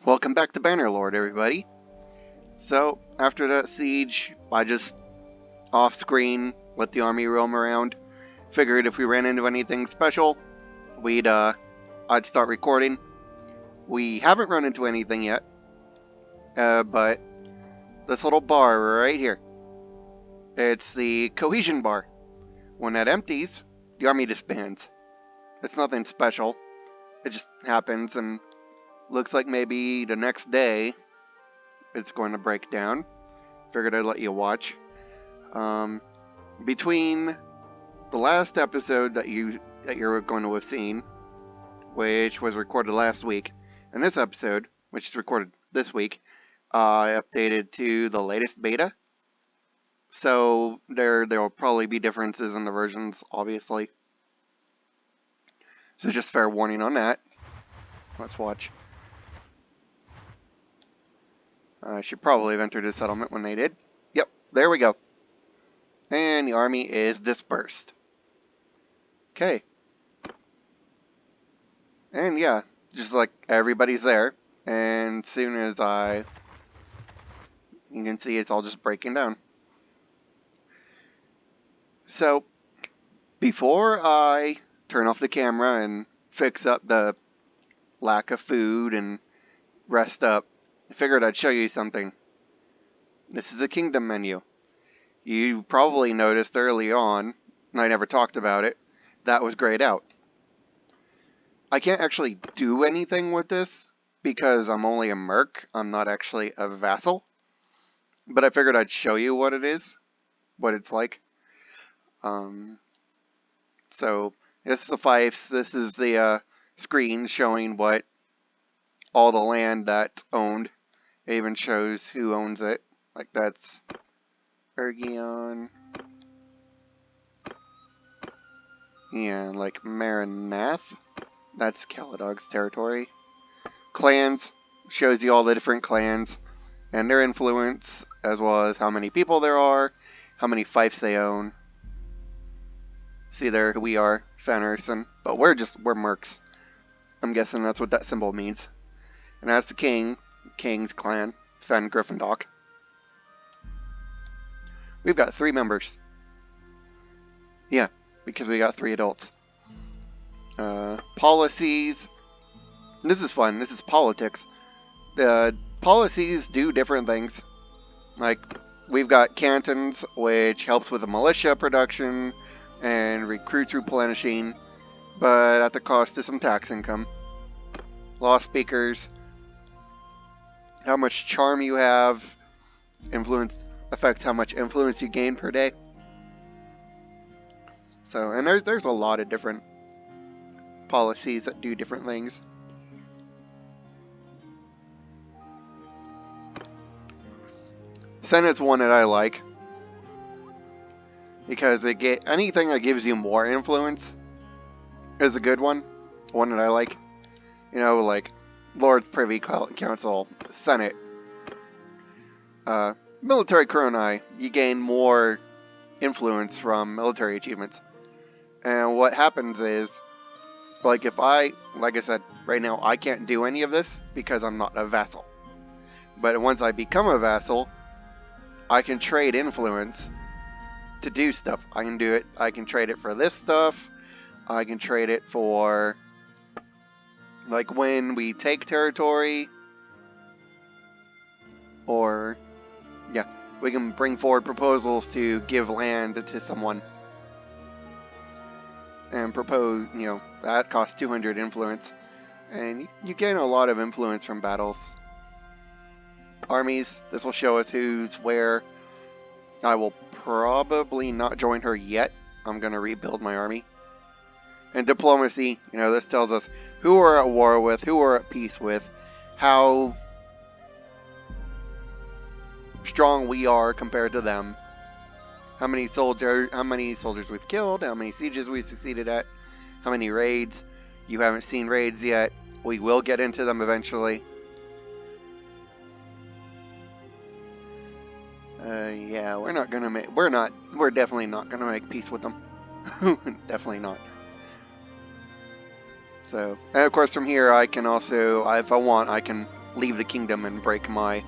Welcome back to Bannerlord, everybody. So, after that siege, I just off-screen let the army roam around. Figured if we ran into anything special, I'd start recording. We haven't run into anything yet, but this little bar right here, it's the cohesion bar. When that empties, the army disbands. It's nothing special. It just happens, and looks like maybe the next day it's going to break down. Figured I'd let you watch. Between the last episode that you're going to have seen, which was recorded last week, and this episode, which is recorded this week, I updated to the latest beta. So there will probably be differences in the versions, obviously. So just fair warning on that. Let's watch. I should probably have entered a settlement when they did. Yep, there we go. And the army is dispersed. Okay. And yeah, just like everybody's there. And as soon as you can see it's all just breaking down. So, before I turn off the camera and fix up the lack of food and rest up, I figured I'd show you something. This is the kingdom menu. You probably noticed early on, and I never talked about it, that was grayed out. I can't actually do anything with this because I'm only a merc. I'm not actually a vassal. But I figured I'd show you what it is, what it's like. So this is the fiefs. This is the screen showing what all the land that's owned. It even shows who owns it. Like that's Ergion. And like Marinath. That's Caladog's territory. Clans shows you all the different clans and their influence, as well as how many people there are, how many fiefs they own. See there who we are, Fenrison, but we're mercs. I'm guessing that's what that symbol means. And that's the King's clan, Fen Gryffindor. We've got 3 members. Yeah, because we got 3 adults. Policies. This is fun. This is politics. The policies do different things. Like, we've got cantons, which helps with the militia production and recruits replenishing, but at the cost of some tax income. Law speakers. How much charm you have affects how much influence you gain per day. So, and there's a lot of different policies that do different things. Senate's one that I like because anything that gives you more influence is a good one. One that I like. You know, like Lord's Privy Council, Senate. Military Chronai, you gain more influence from military achievements. And what happens is, like I said, right now I can't do any of this because I'm not a vassal. But once I become a vassal, I can trade influence to do stuff. I can trade it for this stuff. I can trade it for, like, when we take territory, or, yeah, we can bring forward proposals to give land to someone. And propose, that costs 200 influence. And you gain a lot of influence from battles. Armies, this will show us who's where. I will probably not join her yet. I'm going to rebuild my army. And diplomacy, this tells us who we're at war with, who we're at peace with, how strong we are compared to them, how many soldiers we've killed, how many sieges we've succeeded at, how many raids. You haven't seen raids yet. We will get into them eventually. Yeah, we're definitely not gonna make peace with them. Definitely not. So, and of course from here I can also, if I want, I can leave the kingdom and break my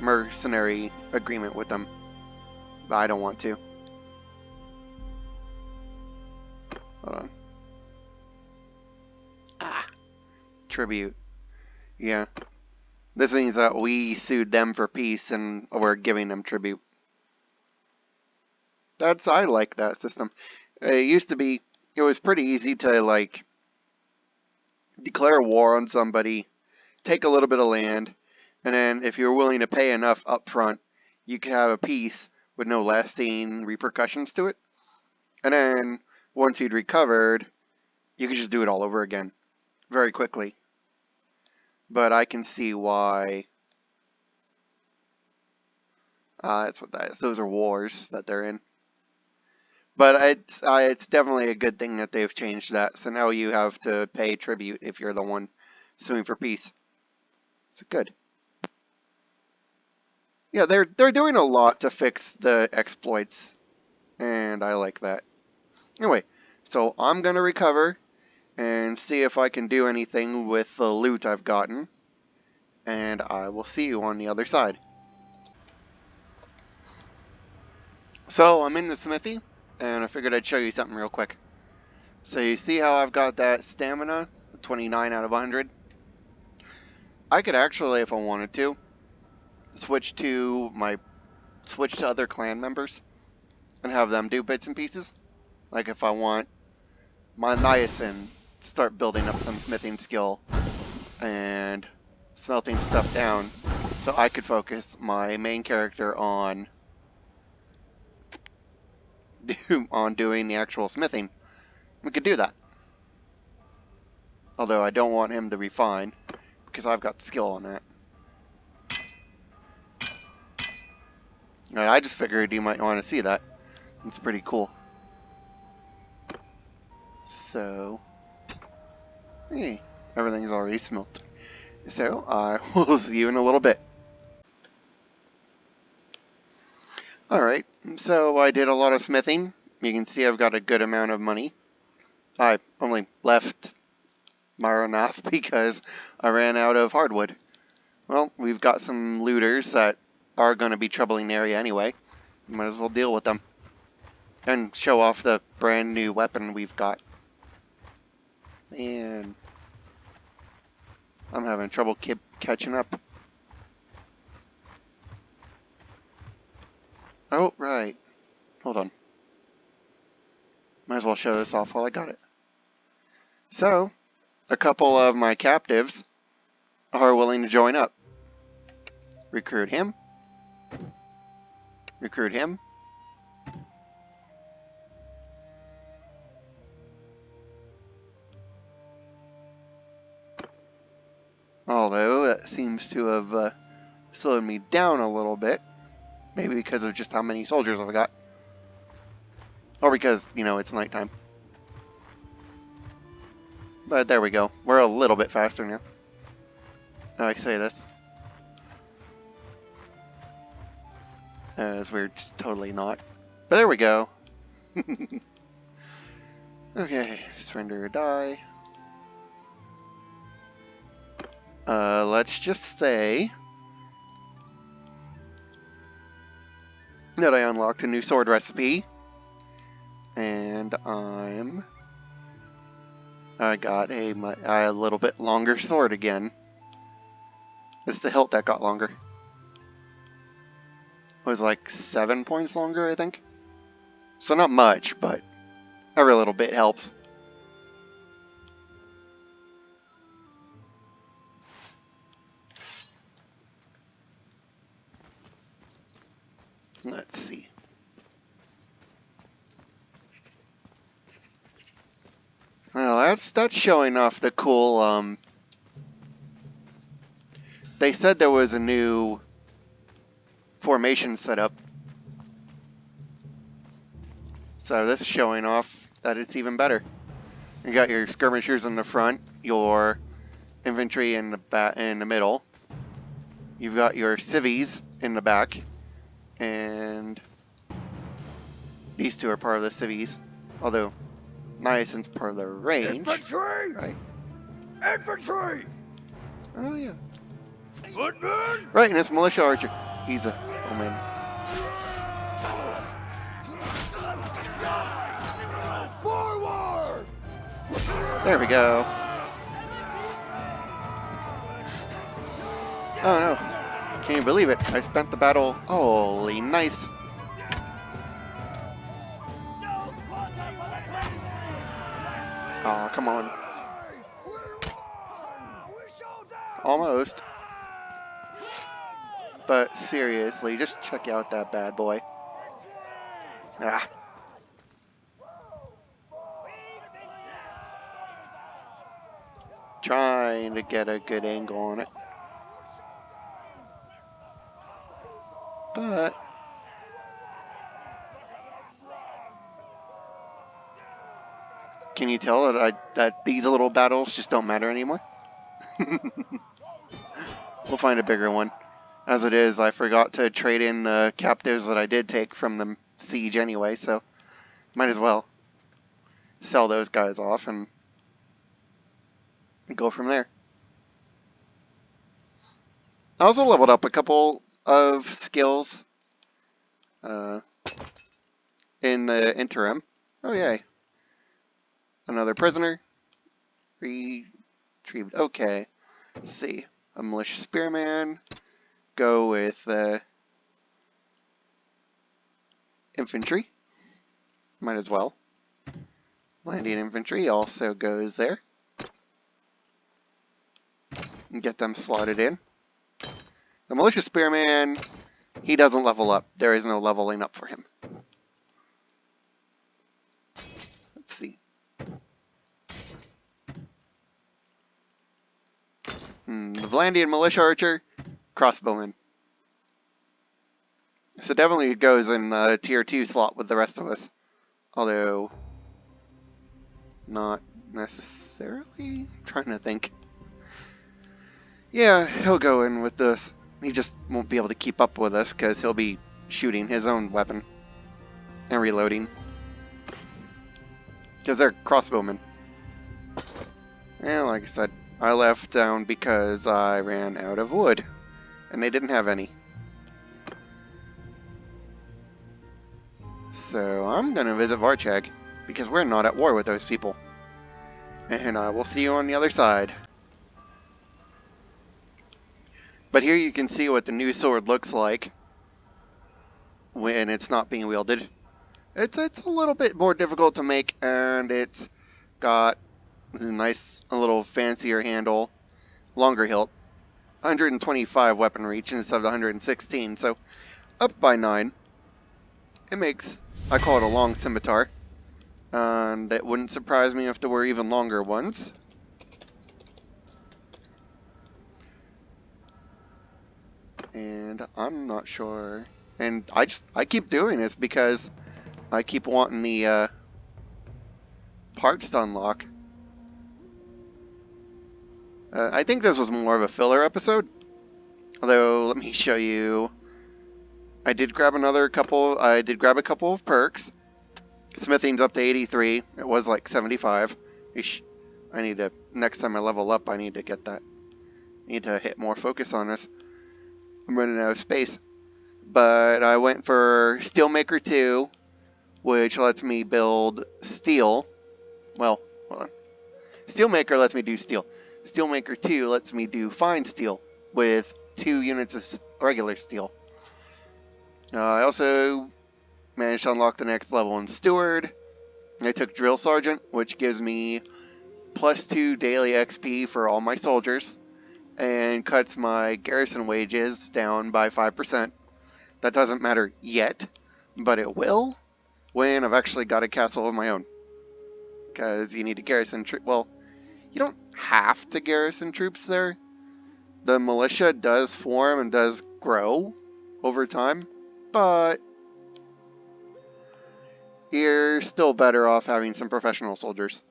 mercenary agreement with them. But I don't want to. Hold on. Tribute. Yeah. This means that we sued them for peace and we're giving them tribute. I like that system. It used to be, it was pretty easy to, like, declare war on somebody, take a little bit of land, and then if you're willing to pay enough up front, you could have a peace with no lasting repercussions to it. And then, once you'd recovered, you could just do it all over again, very quickly. But I can see why. That's what that is. Those are wars that they're in. But it's definitely a good thing that they've changed that. So now you have to pay tribute if you're the one suing for peace. So good. Yeah, they're doing a lot to fix the exploits, and I like that. Anyway, so I'm gonna recover and see if I can do anything with the loot I've gotten, and I will see you on the other side. So I'm in the smithy, and I figured I'd show you something real quick. So you see how I've got that stamina, 29 out of 100? I could actually, if I wanted to, switch to other clan members and have them do bits and pieces. Like if I want my niacin, start building up some smithing skill and smelting stuff down, so I could focus my main character on doing the actual smithing. We could do that. Although I don't want him to refine, because I've got the skill on that. And I just figured you might want to see that. It's pretty cool. So, hey, everything's already smelt. So, I will see you in a little bit. Alright, so I did a lot of smithing. You can see I've got a good amount of money. I only left Maranath because I ran out of hardwood. Well, we've got some looters that are going to be troubling the area anyway. Might as well deal with them. And show off the brand new weapon we've got. And I'm having trouble catching up. Oh, right. Hold on. Might as well show this off while I got it. So, a couple of my captives are willing to join up. Recruit him. Recruit him. Although, that seems to have slowed me down a little bit. Maybe because of just how many soldiers I've got. Or because, you know, it's nighttime. But there we go. We're a little bit faster now. I say this. As we're just totally not. But there we go. Okay, surrender or die. Let's just say that I unlocked a new sword recipe. And I got a little bit longer sword again. It's the hilt that got longer. It was like 7 points longer, I think. So not much, but every little bit helps. Let's see. Well, that's showing off the cool, they said there was a new formation setup. So this is showing off that it's even better. You got your skirmishers in the front, your infantry in the middle. You've got your civvies in the back, and these two are part of the civvies. Although Niacin's part of the range. Infantry! Right? Infantry! Oh yeah. Right, and it's Militia Archer. He's a... oh man. Forward! There we go. Oh no. Can you believe it? I spent the battle... holy nice. Aw, come on. Almost. But seriously, just check out that bad boy. Ah. Trying to get a good angle on it. But... can you tell that these little battles just don't matter anymore? We'll find a bigger one. As it is, I forgot to trade in the captives that I did take from the siege anyway, so might as well sell those guys off and go from there. I also leveled up a couple of skills in the interim. Oh yay. Another prisoner. Retrieved. Okay. Let's see. A militia spearman. Go with infantry. Might as well. Landing infantry also goes there. And get them slotted in. The militia spearman, he doesn't level up. There is no leveling up for him. Let's see. The Vlandian militia archer, crossbowman. So definitely it goes in the tier 2 slot with the rest of us. Although, not necessarily? I'm trying to think. Yeah, he'll go in with this. He just won't be able to keep up with us because he'll be shooting his own weapon and reloading. Because they're crossbowmen. And like I said, I left down because I ran out of wood. And they didn't have any. So I'm going to visit Varchag. Because we're not at war with those people. And I will see you on the other side. But here you can see what the new sword looks like when it's not being wielded. It's a little bit more difficult to make, and it's got a nice, a little fancier handle, longer hilt, 125 weapon reach instead of 116, so up by 9. It makes, I call it a long scimitar, and it wouldn't surprise me if there were even longer ones. And I'm not sure. And I keep doing this because I keep wanting the parts to unlock. I think this was more of a filler episode. Although, let me show you. I did grab a couple of perks. Smithing's up to 83. It was like 75. I need to, next time I level up, I need to get that. I need to hit more focus on this. I'm running out of space. But I went for Steelmaker 2, which lets me build steel. Well, hold on. Steelmaker lets me do steel. Steelmaker 2 lets me do fine steel with 2 units of regular steel. I also managed to unlock the next level in Steward. I took Drill Sergeant, which gives me +2 daily XP for all my soldiers, and cuts my garrison wages down by 5%. That doesn't matter yet, but it will when I've actually got a castle of my own. Because you need to garrison troops. Well, you don't have to garrison troops there. The militia does form and does grow over time, but you're still better off having some professional soldiers.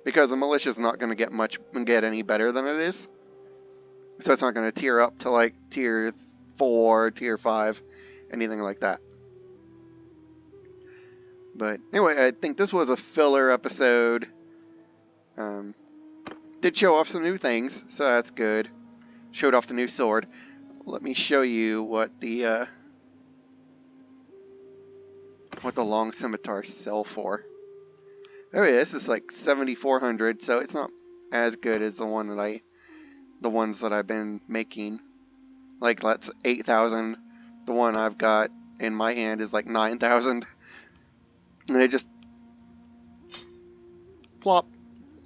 Because the militia is not going to get any better than it is. So it's not going to tier up to like tier 4, tier 5, anything like that. But anyway, I think this was a filler episode. Did show off some new things, so that's good. showed off the new sword. Let me show you what the long scimitars sell for. Oh yeah, this is like 7,400, so it's not as good as the ones that I've been making. Like that's 8,000. The one I've got in my hand is like 9,000. And they just plop,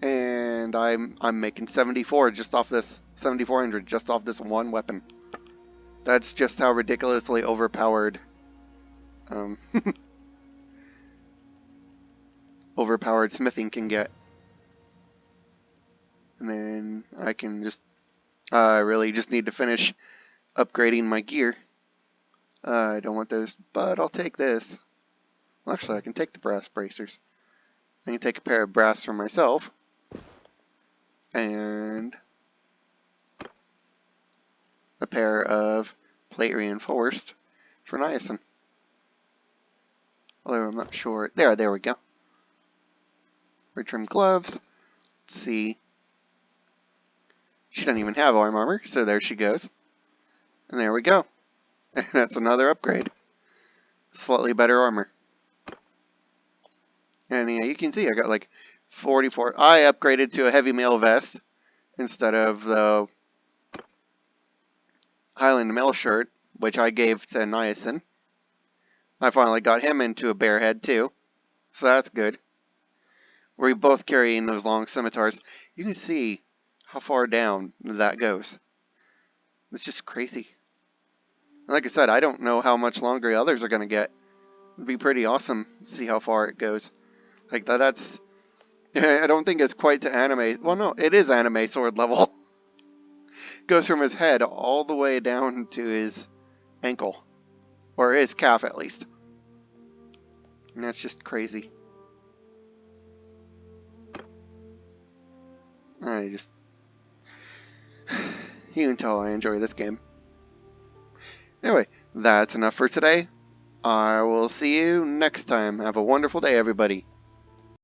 and I'm making 74 just off this 7,400 just off this one weapon. That's just how ridiculously overpowered overpowered smithing can get. And then I can just really just need to finish upgrading my gear. I don't want those, but I'll take this. Well, actually, I can take the brass bracers. I can take a pair of brass for myself. And a pair of plate reinforced for niacin. Although I'm not sure. There we go. Retrim gloves. Let's see. She doesn't even have armor, so there she goes. And there we go. And that's another upgrade. Slightly better armor. And yeah, you can see I got like 44. I upgraded to a heavy mail vest instead of the Highland mail shirt, which I gave to niacin. I finally got him into a bear head too, so that's good. We're both carrying those long scimitars. You can see how far down that goes. It's just crazy. Like I said, I don't know how much longer the others are going to get. It'd be pretty awesome to see how far it goes. Like that's... I don't think it's quite to anime... Well, no, it is anime sword level. Goes from his head all the way down to his ankle. Or his calf, at least. And that's just crazy. You can tell I enjoy this game. Anyway, that's enough for today. I will see you next time. Have a wonderful day, everybody.